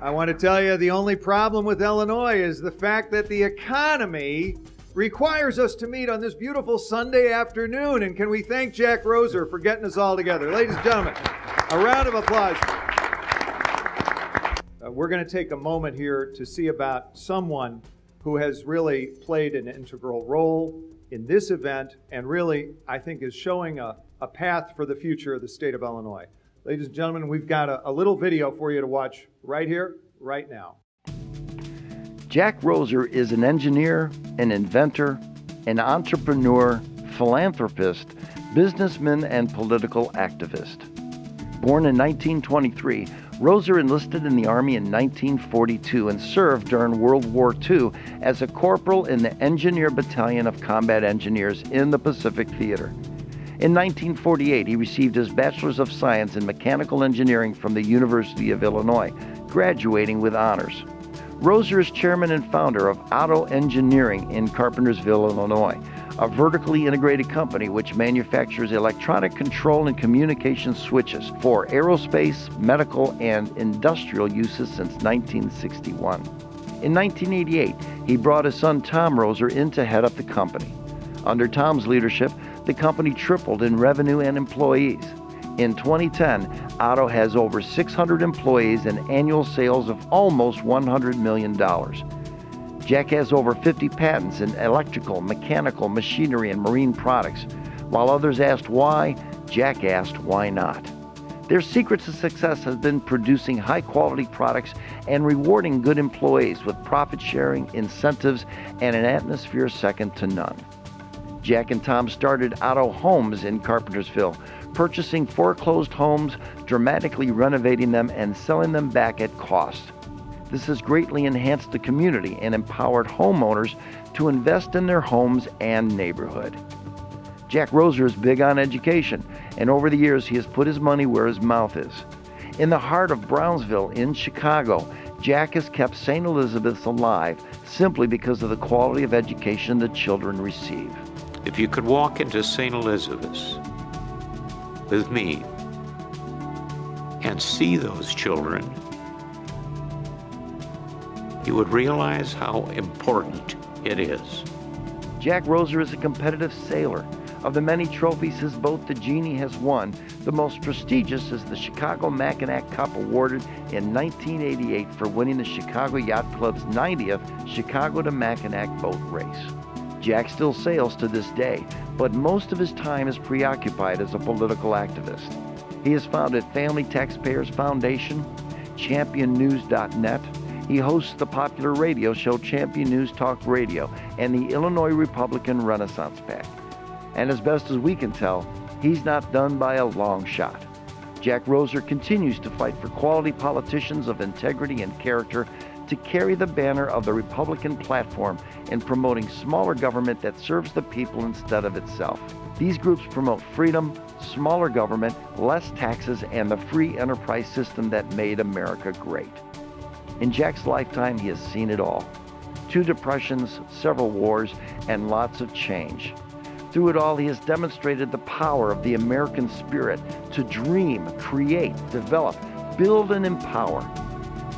I want to tell you the only problem with Illinois is the fact that the economy requires us to meet on this beautiful Sunday afternoon. And can we thank Jack Roeser for getting us all together? Ladies and gentlemen, a round of applause. We're going to take a moment here to see about someone who has really played an integral role in this event and really, I think, is showing a path for the future of the state of Illinois. Ladies and gentlemen, we've got a little video for you to watch right here, right now. Jack Roeser is an engineer, an inventor, an entrepreneur, philanthropist, businessman, and political activist. Born in 1923, Roeser enlisted in the Army in 1942 and served during World War II as a corporal in the Engineer Battalion of Combat Engineers in the Pacific Theater. In 1948, he received his Bachelor's of Science in Mechanical Engineering from the University of Illinois, graduating with honors. Roeser is chairman and founder of Otto Engineering in Carpentersville, Illinois, a vertically integrated company which manufactures electronic control and communication switches for aerospace, medical, and industrial uses since 1961. In 1988, he brought his son Tom Roeser in to head up the company. Under Tom's leadership, the company tripled in revenue and employees. In 2010, Otto has over 600 employees and annual sales of almost $100 million. Jack has over 50 patents in electrical, mechanical, machinery, and marine products. While others asked why, Jack asked why not. Their secret to success has been producing high-quality products and rewarding good employees with profit-sharing, incentives, and an atmosphere second to none. Jack and Tom started Otto Homes in Carpentersville, purchasing foreclosed homes, dramatically renovating them, and selling them back at cost. This has greatly enhanced the community and empowered homeowners to invest in their homes and neighborhood. Jack Roeser is big on education, and over the years he has put his money where his mouth is. In the heart of Brownsville in Chicago, Jack has kept St. Elizabeth's alive simply because of the quality of education the children receive. If you could walk into St. Elizabeth's with me and see those children, you would realize how important it is. Jack Roeser is a competitive sailor. Of the many trophies his boat, the Genie, has won, the most prestigious is the Chicago Mackinac Cup, awarded in 1988 for winning the Chicago Yacht Club's 90th Chicago to Mackinac boat race. Jack still sails to this day, but most of his time is preoccupied as a political activist. He has founded Family Taxpayers Foundation, ChampionNews.net. He hosts the popular radio show Champion News Talk Radio and the Illinois Republican Renaissance PAC. And as best as we can tell, he's not done by a long shot. Jack Roeser continues to fight for quality politicians of integrity and character to carry the banner of the Republican platform in promoting smaller government that serves the people instead of itself. These groups promote freedom, smaller government, less taxes, and the free enterprise system that made America great. In Jack's lifetime, he has seen it all. 2 depressions, several wars, and lots of change. Through it all, he has demonstrated the power of the American spirit to dream, create, develop, build, and empower.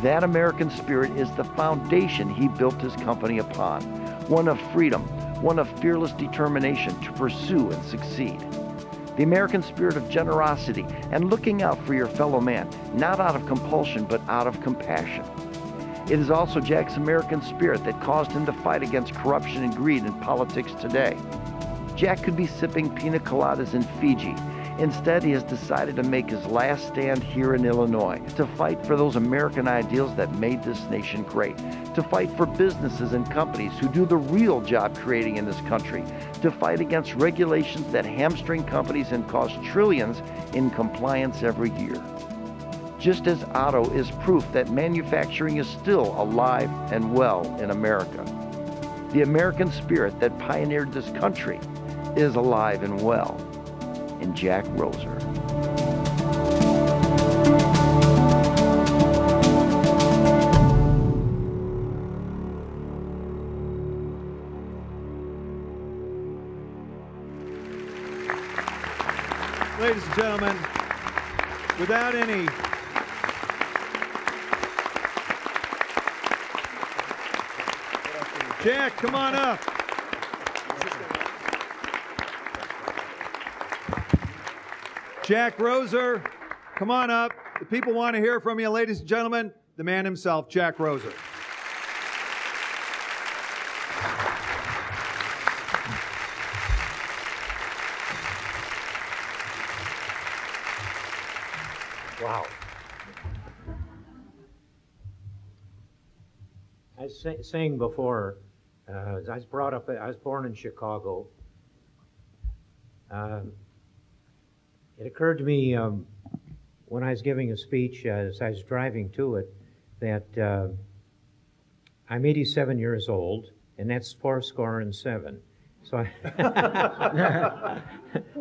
That American spirit is the foundation he built his company upon, one of freedom, one of fearless determination to pursue and succeed. The American spirit of generosity and looking out for your fellow man, not out of compulsion, but out of compassion. It is also Jack's American spirit that caused him to fight against corruption and greed in politics today. Jack could be sipping pina coladas in Fiji. Instead, he has decided to make his last stand here in Illinois, to fight for those American ideals that made this nation great, to fight for businesses and companies who do the real job creating in this country, to fight against regulations that hamstring companies and cost trillions in compliance every year. Just as Otto is proof that manufacturing is still alive and well in America. The American spirit that pioneered this country is alive and well in Jack Roeser. Ladies and gentlemen, without any Jack, come on up. Jack Roeser, come on up. The people want to hear from you, ladies and gentlemen. The man himself, Jack Roeser. Wow. I was saying before, I was born in Chicago. It occurred to me when I was giving a speech, as I was driving to it, that I'm 87 years old, and that's 77. So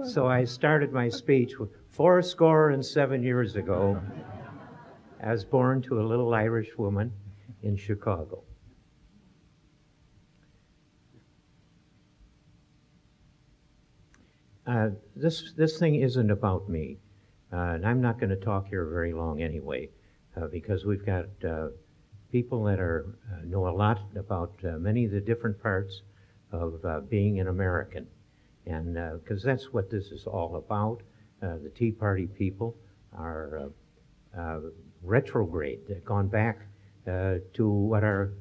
so I started my speech with 77 years ago. I was born to a little Irish woman in Chicago. This thing isn't about me, and I'm not going to talk here very long anyway, because we've got people that know a lot about many of the different parts of being an American, and because that's what this is all about. The Tea Party people are retrograde. They've gone back to what our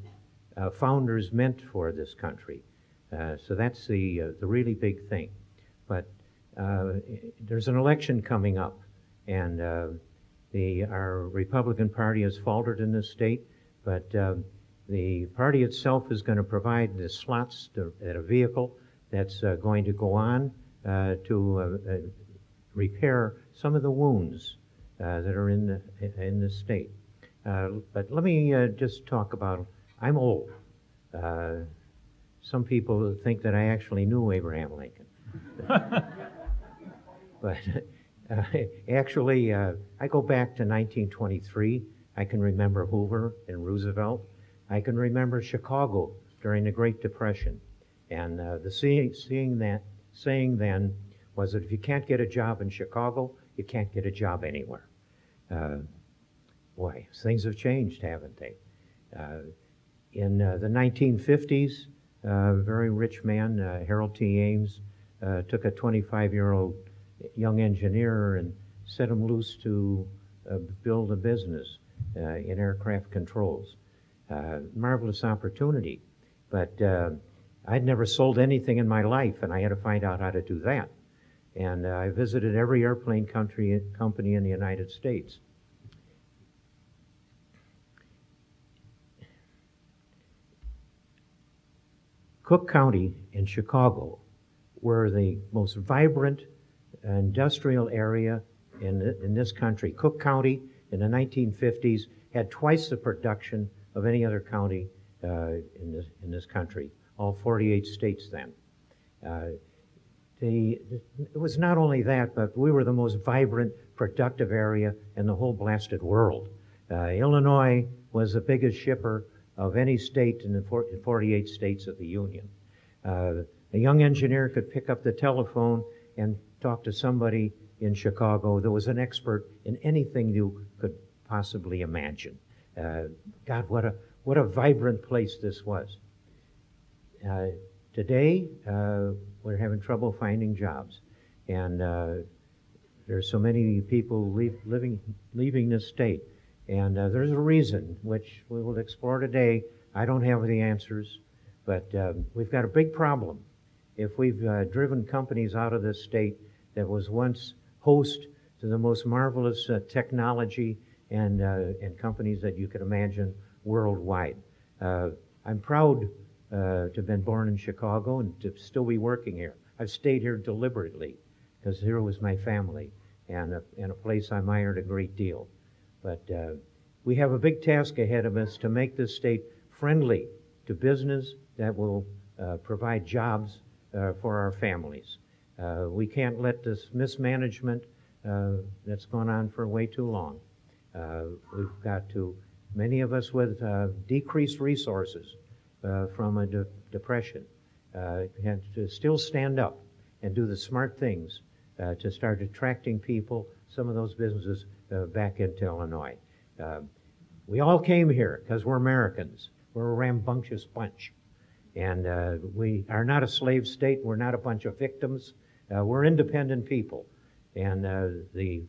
founders meant for this country. So that's the really big thing. But there's an election coming up, and our Republican Party has faltered in this state, but the party itself is going to provide the slots at a vehicle that's going to go on to repair some of the wounds that are in the state. But let me just talk about, I'm old. Some people think that I actually knew Abraham Lincoln. But actually, I go back to 1923. I can remember Hoover and Roosevelt. I can remember Chicago during the Great Depression. And the saying then was that if you can't get a job in Chicago, you can't get a job anywhere. Boy, things have changed, haven't they? In the 1950s, a very rich man, Harold T. Ames, took a 25-year-old young engineer and set him loose to build a business in aircraft controls. Marvelous opportunity, but I'd never sold anything in my life, and I had to find out how to do that. And I visited every airplane company in the United States. Cook County in Chicago were the most vibrant industrial area in this country. Cook County in the 1950s had twice the production of any other county in this country, all 48 states then. It was not only that, but we were the most vibrant, productive area in the whole blasted world. Illinois was the biggest shipper of any state in the 48 states of the Union. A young engineer could pick up the telephone and talk to somebody in Chicago that was an expert in anything you could possibly imagine. God, what a vibrant place this was. Today, we're having trouble finding jobs, and there's so many people leaving this state. And there's a reason, which we will explore today. I don't have the answers, but we've got a big problem. If we've driven companies out of this state that was once host to the most marvelous technology and companies that you could imagine worldwide. I'm proud to have been born in Chicago and to still be working here. I've stayed here deliberately because here was my family and a place I admired a great deal. But we have a big task ahead of us to make this state friendly to business that will provide jobs for our families. We can't let this mismanagement that's gone on for way too long. We've got to, many of us with decreased resources from a depression, have to still stand up and do the smart things to start attracting people, some of those businesses, back into Illinois. We all came here because we're Americans. We're a rambunctious bunch. And we are not a slave state. We're not a bunch of victims. We're independent people. And the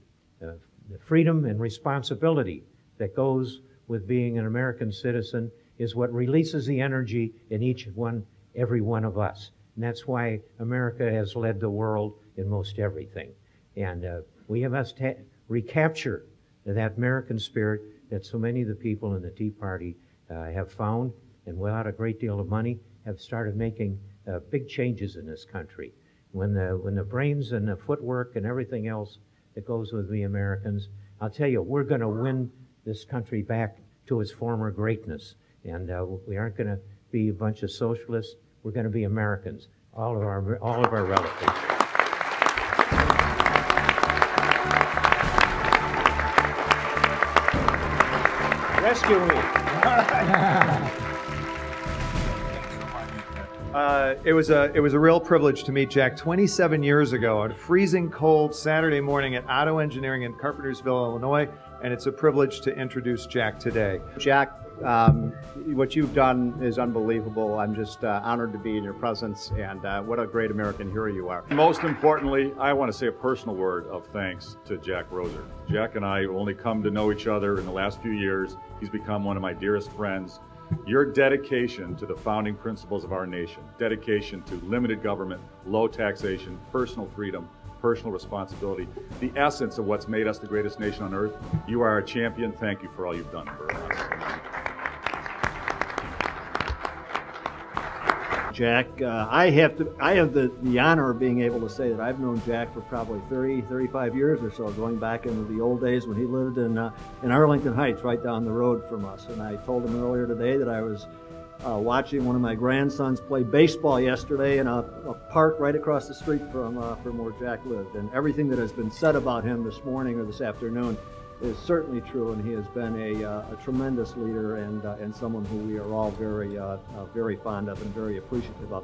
freedom and responsibility that goes with being an American citizen is what releases the energy in every one of us. And that's why America has led the world in most everything. And we must recapture that American spirit that so many of the people in the Tea Party have found, and without a great deal of money, have started making big changes in this country. When the brains and the footwork and everything else that goes with the Americans, I'll tell you, we're going to win this country back to its former greatness. And we aren't going to be a bunch of socialists. We're going to be Americans, all of our relatives. Rescue me. It was a real privilege to meet Jack 27 years ago on a freezing cold Saturday morning at Auto Engineering in Carpentersville, Illinois, and it's a privilege to introduce Jack today. Jack, what you've done is unbelievable. I'm just honored to be in your presence, and what a great American hero you are. Most importantly, I want to say a personal word of thanks to Jack Roeser. Jack and I only come to know each other in the last few years. He's become one of my dearest friends. Your dedication to the founding principles of our nation, dedication to limited government, low taxation, personal freedom, personal responsibility, the essence of what's made us the greatest nation on earth. You are a champion. Thank you for all you've done for us. Jack, I have the honor of being able to say that I've known Jack for probably 35 years or so, going back into the old days when he lived in Arlington Heights, right down the road from us. And I told him earlier today that I was watching one of my grandsons play baseball yesterday in a park right across the street from where Jack lived. And everything that has been said about him this morning or this afternoon is certainly true, and he has been a tremendous leader and someone who we are all very fond of and very appreciative of.